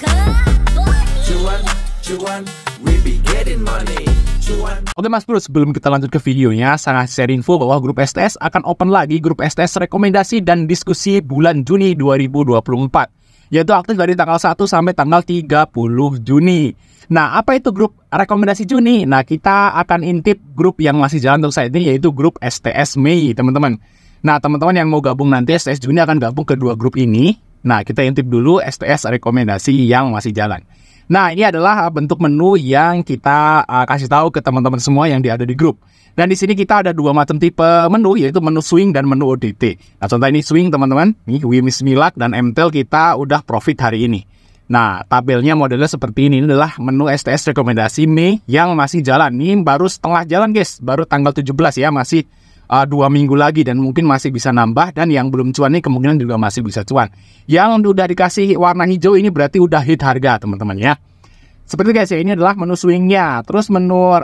Cuan, cuan, we be getting money. Cuan. Oke Mas Bro, sebelum kita lanjut ke videonya, saya share info bahwa grup STS akan open lagi grup STS rekomendasi dan diskusi bulan Juni 2024, yaitu aktif dari tanggal 1 sampai tanggal 30 Juni. Nah, apa itu grup rekomendasi Juni? Nah, kita akan intip grup yang masih jalan untuk saat ini, yaitu grup STS Mei, teman-teman. Nah, teman-teman yang mau gabung nanti STS Juni akan gabung ke dua grup ini. Nah, kita intip dulu STS rekomendasi yang masih jalan. Nah, ini adalah bentuk menu yang kita kasih tahu ke teman-teman semua yang ada di grup. Dan di sini kita ada dua macam tipe menu, yaitu menu swing dan menu ODT. Nah, contoh ini swing, teman-teman. Ini Wimis Milak dan MTEL kita udah profit hari ini. Nah, tabelnya modelnya seperti ini. Ini adalah menu STS rekomendasi Mei yang masih jalan. Ini baru setengah jalan, guys. Baru tanggal 17 ya, masih 2 minggu lagi dan mungkin masih bisa nambah, dan yang belum cuan ini kemungkinan juga masih bisa cuan. Yang udah dikasih warna hijau ini berarti udah hit harga, teman-teman ya. Seperti guys ya, ini adalah menu swingnya. Terus menu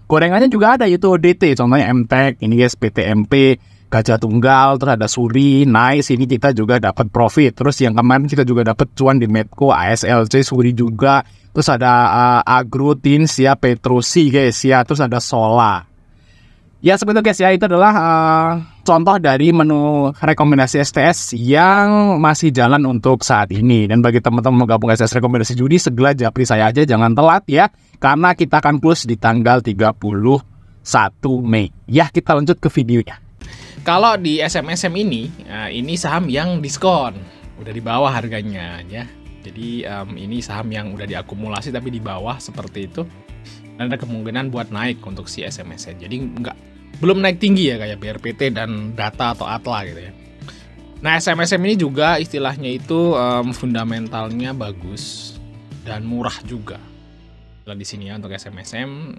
gorengannya juga ada, yaitu ODT. Contohnya MTEK, ini guys PTMP, Gajah Tunggal, terus ada Suri, Nice. Ini kita juga dapat profit. Terus yang kemarin kita juga dapat cuan di Medco, ASLC, Suri juga. Terus ada Agro, Tins ya, Petrosi guys ya. Terus ada Sola. Ya seperti itu guys ya, itu adalah contoh dari menu rekomendasi STS yang masih jalan untuk saat ini. Dan bagi teman-teman mau gabung STS rekomendasi Juni, segera japri saya aja, jangan telat ya, karena kita akan close di tanggal 31 Mei. Ya, kita lanjut ke videonya. Kalau di SMSM ini saham yang diskon, udah di bawah harganya ya. Jadi ini saham yang udah diakumulasi tapi di bawah seperti itu. Dan ada kemungkinan buat naik untuk si SMSM. Jadi belum naik tinggi ya kayak BRPT dan Data atau Atla gitu ya. Nah, SMSM ini juga istilahnya itu fundamentalnya bagus dan murah juga. Nah, di sini ya untuk SMSM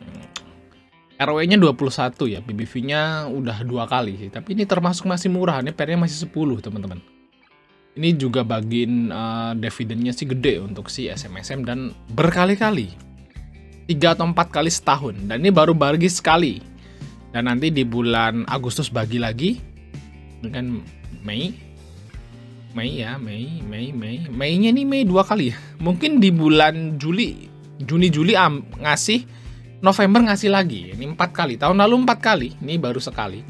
ROE-nya 21 ya, PBV-nya udah 2 kali sih. Tapi ini termasuk masih murah, ini PR-nya masih 10, teman-teman. Ini juga bagiin dividennya sih gede untuk si SMSM dan berkali-kali. 3 atau 4 kali setahun, dan ini baru bagi sekali. Dan nanti di bulan Agustus bagi lagi. Ini kan Mei-nya nih Mei 2 kali ya. Mungkin di bulan Juni Juli ngasih, November ngasih lagi. Ini 4 kali. Tahun lalu 4 kali, ini baru sekali.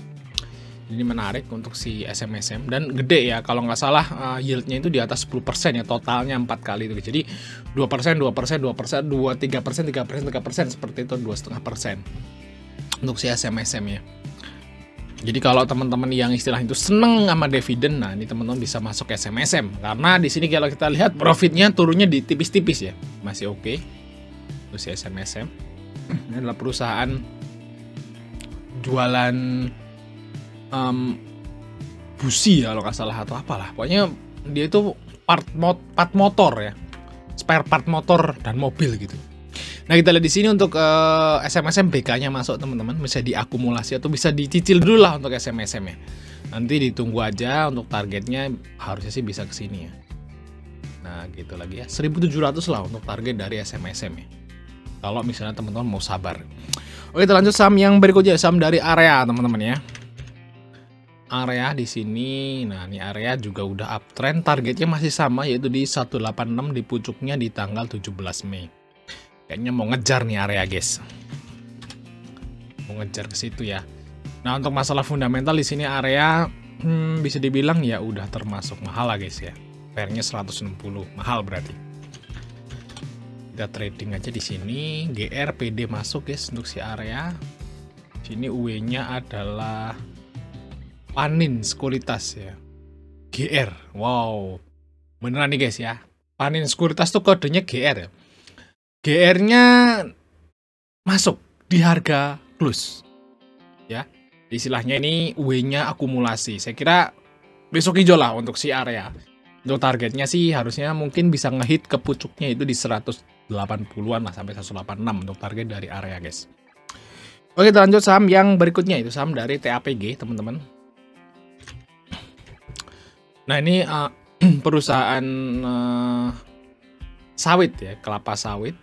Ini menarik untuk si SMSM dan gede ya, kalau nggak salah yieldnya itu di atas 10% ya, totalnya 4 kali itu. Jadi 2%, 2%, 2%, 2, 3%, 3%, 3% seperti itu, 2,5% untuk si SMSM ya. Jadi kalau teman-teman yang istilah itu seneng sama dividen, nah ini teman-teman bisa masuk SMSM, karena di sini kalau kita lihat profitnya turunnya di tipis-tipis ya, masih oke. Untuk si SMSM ini adalah perusahaan jualan busi ya kalau nggak salah atau apalah, pokoknya dia itu part motor ya, spare part motor dan mobil gitu. Nah, kita lihat di sini untuk SMSM BK-nya masuk teman-teman, bisa diakumulasi atau bisa dicicil dulu lah untuk SMSM ya. Nanti ditunggu aja, untuk targetnya harusnya sih bisa ke sini ya. Nah, gitu lagi ya, 1.700 lah untuk target dari SMSM ya, kalau misalnya teman-teman mau sabar. Oke, kita lanjut saham yang berikutnya, saham dari Area teman-teman ya. Area di sini, nah ini Area juga udah uptrend, targetnya masih sama, yaitu di 186 di pucuknya di tanggal 17 Mei. Kayaknya mau ngejar nih Area guys, mau ngejar ke situ ya. Nah, untuk masalah fundamental di sini Area bisa dibilang ya udah termasuk mahal lah guys ya. PR-nya 160, mahal berarti. Kita trading aja di sini. GR PD masuk guys untuk si Area. Sini UE-nya adalah Panin Sekuritas ya. GR. Wow. Beneran nih guys ya. Panin Sekuritas tuh kodenya GR ya. GR-nya masuk di harga plus. Ya. Istilahnya ini UE-nya akumulasi. Saya kira besok hijau lah untuk si Area. Untuk targetnya sih harusnya mungkin bisa ngehit ke pucuknya itu di 180-an lah sampai 186 untuk target dari Area guys. Oke, kita lanjut saham yang berikutnya, itu saham dari TAPG teman-teman. Nah, ini perusahaan sawit ya, kelapa sawit,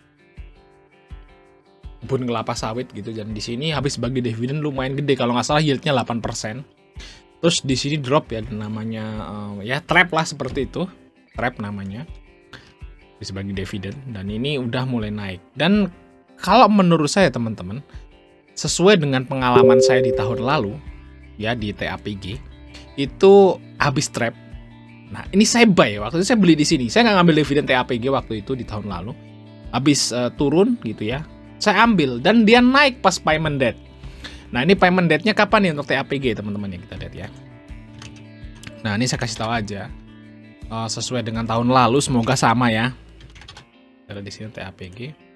kebun kelapa sawit gitu. Dan di sini habis bagi dividen lumayan gede, kalau nggak salah yieldnya 8%. Terus di sini drop ya, namanya ya trap lah seperti itu, trap namanya. habis bagi dividen, dan ini udah mulai naik. Dan kalau menurut saya teman-teman, sesuai dengan pengalaman saya di tahun lalu ya di TAPG itu habis trap. Nah ini saya buy, waktu itu saya beli di sini. Saya nggak ngambil dividen TAPG waktu itu di tahun lalu. Habis turun gitu ya, saya ambil dan dia naik pas payment date. Nah ini payment date-nya kapan nih untuk TAPG teman-teman yang kita lihat ya. Nah ini saya kasih tahu aja sesuai dengan tahun lalu, semoga sama ya. Ada di sini TAPG.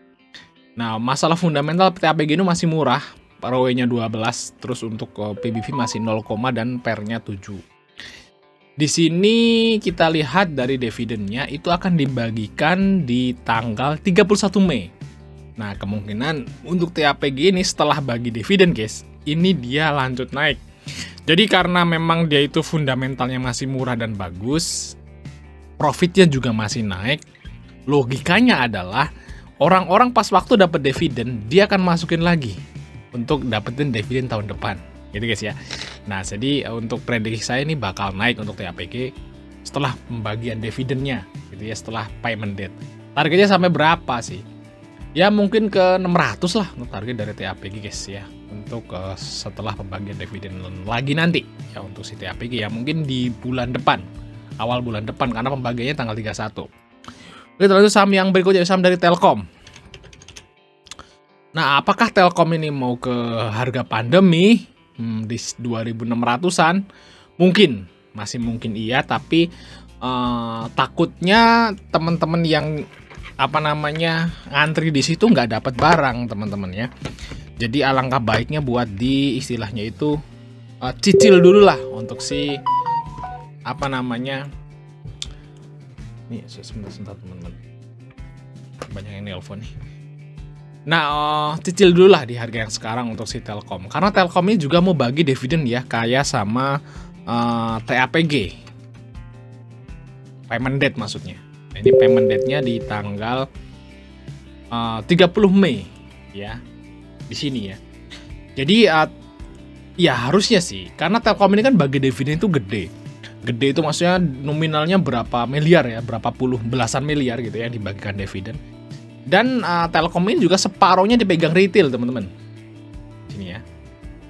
Nah, masalah fundamental TAPG ini masih murah, ROE-nya 12, terus untuk PBV masih 0, dan PER-nya 7. Di sini kita lihat dari dividennya itu akan dibagikan di tanggal 31 Mei. Nah, kemungkinan untuk TAPG ini setelah bagi dividen, guys, ini dia lanjut naik. Jadi karena memang dia itu fundamentalnya masih murah dan bagus, profitnya juga masih naik. Logikanya adalah orang-orang pas waktu dapat dividen, dia akan masukin lagi untuk dapetin dividen tahun depan, gitu guys ya. Nah, jadi untuk prediksi saya ini bakal naik untuk TAPG setelah pembagian dividennya, gitu ya, setelah payment date. Targetnya sampai berapa sih? Ya mungkin ke 600 lah untuk target dari TAPG guys ya, untuk setelah pembagian dividen lagi nanti ya untuk si TAPG ya, mungkin di bulan depan, awal bulan depan, karena pembagiannya tanggal 31. Oke, terus saham yang berikutnya, saham dari Telkom. Nah, apakah Telkom ini mau ke harga pandemi di 2600-an? Mungkin, masih mungkin iya, tapi takutnya teman-teman yang ngantri di situ nggak dapat barang teman-teman ya. Jadi alangkah baiknya buat di istilahnya itu cicil dulu lah untuk si Nih, sebentar teman-teman. Banyak yang nelpon nih. Nah, cicil dulu lah di harga yang sekarang untuk si Telkom. Karena Telkom ini juga mau bagi dividen ya, kayak sama TAPG. Payment date maksudnya. Nah, ini payment date-nya di tanggal 30 Mei ya. Di sini ya. Jadi ya harusnya sih, karena Telkom ini kan bagi dividen itu gede. Gede itu maksudnya nominalnya berapa miliar ya, berapa puluh belasan miliar gitu ya yang dibagikan dividen. Dan Telkom ini juga separohnya dipegang retail teman-teman. Sini ya.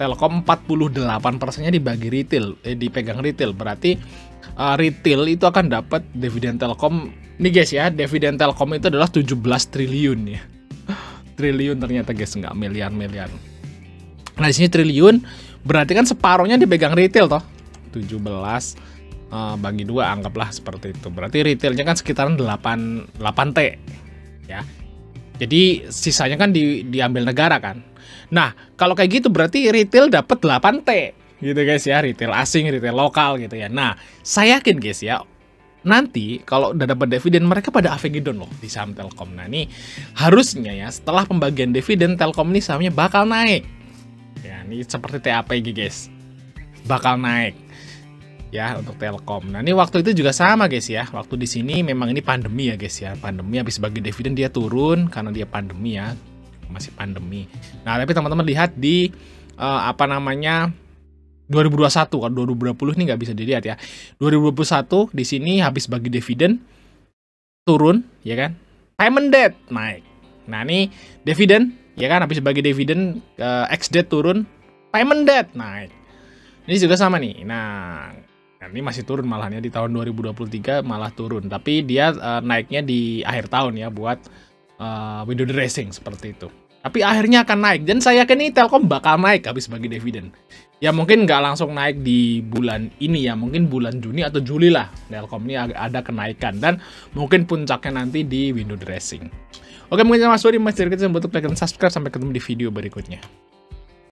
Telkom 48%-nya dibagi retail, dipegang retail. Berarti retail itu akan dapat dividen Telkom. Nih guys ya, dividen Telkom itu adalah 17 triliun ya. Triliun ternyata guys, nggak miliar-miliar. Nah di sini triliun, berarti kan separohnya dipegang retail toh. 17 bagi 2 anggaplah seperti itu. Berarti retailnya kan sekitaran 8 T ya. Jadi sisanya kan diambil negara kan. Nah, kalau kayak gitu berarti retail dapat 8 T gitu guys ya, retail asing, retail lokal gitu ya. Nah, saya yakin guys ya, nanti kalau udah dapat dividen mereka pada avengedon loh di saham Telkom. Nah, ini harusnya ya setelah pembagian dividen Telkom ini sahamnya bakal naik. Ya, ini seperti TAPG guys. Bakal naik. Ya untuk Telkom. Nah ini waktu itu juga sama guys ya. Waktu di sini memang ini pandemi ya guys ya. Pandemi habis bagi dividen dia turun karena dia pandemi ya. Masih pandemi. Nah tapi teman-teman lihat di 2021. Kalau 2020 ini nggak bisa dilihat ya. 2021 di sini habis bagi dividen turun ya kan. Payment date naik. Nah ini dividen ya kan, habis bagi dividen ex date turun, payment date naik. Ini juga sama nih. Nah ini masih turun malahannya di tahun 2023 malah turun, tapi dia naiknya di akhir tahun ya buat window dressing seperti itu. Tapi akhirnya akan naik dan saya yakin ini Telkom bakal naik habis bagi dividen. Ya mungkin nggak langsung naik di bulan ini ya, mungkin bulan Juni atau Juli lah Telkom ini ada kenaikan dan mungkin puncaknya nanti di window dressing. Oke, mungkin Mas Wadi, Mas Dirk, untuk like dan subscribe. Sampai ketemu di video berikutnya.